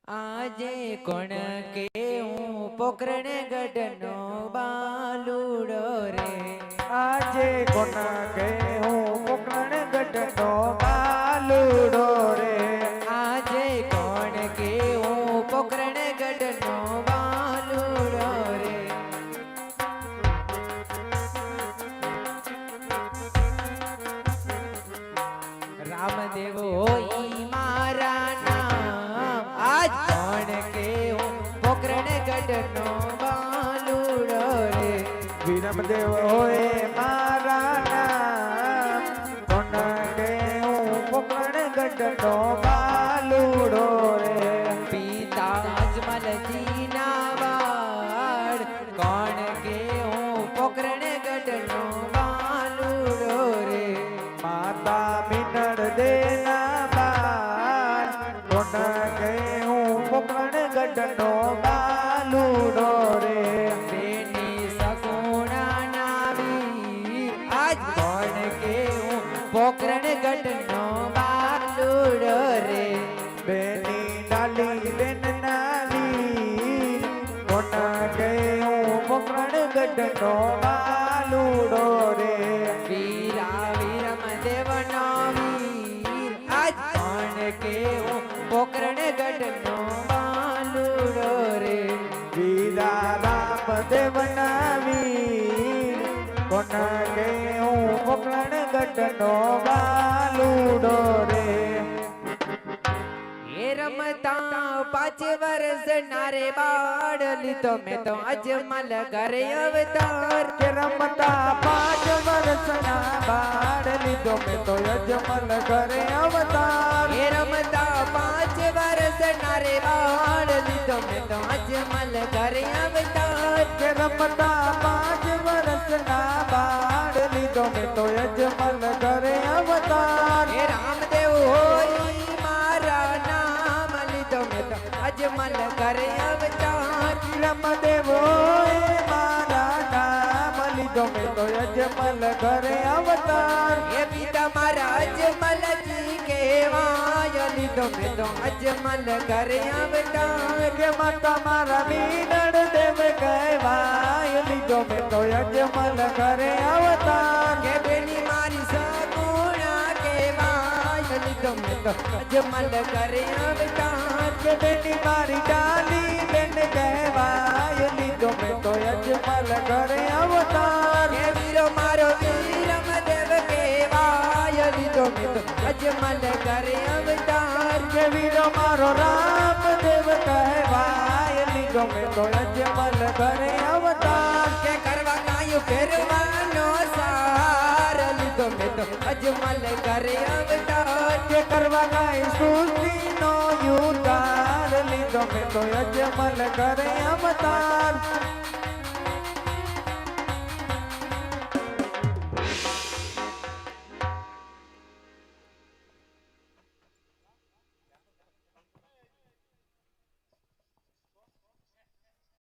આજે કોણ કે હું પોકરણ ગઢનો બાલુડો રે આજે કોણ કે હું પોકરણ ગઢનો બાલુડો રે આજે કોણ કે હું પોકરણ ગઢનો બાલુડો રે રામદેવ હોઈ મારા નામ આજ કોણ કે હું પોકરણ ગઢનો બાલુડો રે વિરમદેવ હોય મારા નામ કોણ કે હું પોકરણ ગઢનો બાલુડો રે પિતા અજમલજી ના બાળ કોણ કે હું પોકરણ ગઢનો બાલુડો રે માતા મિનળ દેના બાળ કોણ કે હું પોકરણ ગઢનો બાલુડો રે બેની સગુણા નાવી આજ કોણ કે હું પોકરણ ગઢનો બાલુડો રે બેની ડાલી બેન નાવી કોણ કે હું પોકરણ ગઢનો બાલુડો રે વીરા વિરમદેવ નો વીર આજ કોણ કે હું પોકરણ ગઢનો બાલુડો રે વીરા રામદેવ નાવી કોણ કે હું પોકરણ ગઢનો બાલુડો રે એ રમતા 5 વર્ષ નારે બાળ લીધો મેં તો અજમલ ઘરે અવતાર કે રમતા 5 વર્ષના બાળ લીધો મેં તો અજમલ ઘરે અવતાર એ રમતા 5 વર્ષ નારે બાળ લીધો મેં તો અજમલ ઘરે અવતાર કે રમતા 5 વર્ષના બાળ લીધો મેં તો અજમલ ઘરે અવતાર એ રામદેવ હોઈ મારા નામ લીધો મેં તો અજમલ ઘરે અવતાર રામદેવ હોય મારા નામ લીધો મેં તો અજમલ ઘરે અવતાર એ પિતા મારા અજમલજી કહેવાય લીધો મેં તો અજમલ ઘરે અવતાર કે માતા મારા મીનળ દેવ કહેવાય લીધો મેં તો અજમલ ઘરે અવતાર કે બેની મારી સગુણા કહેવાય લીધો મેં તો અજમલ ઘરે અવતાર કે બેટી મારી ડાલી બેન કહેવાય લીધો મેં તો અજમલ ઘરે અવતાર કે વીરો મારો વીરમદેવ કહેવાય લીધો મેં તો અજમલ ઘરે અવતાર કે વીરો મારો રામદેવ કહેવાય લીધો મેં તો અજમલ ઘરે અવતાર કે કરવા કાયું ફેરવાનો સાર લીધો મેં તો અજમલ ઘરે અવતાર કે કરવા ગાય સૃષ્ટિનો યુદ્ધાર લીધો મેં તો અજમલ ઘરે અવતાર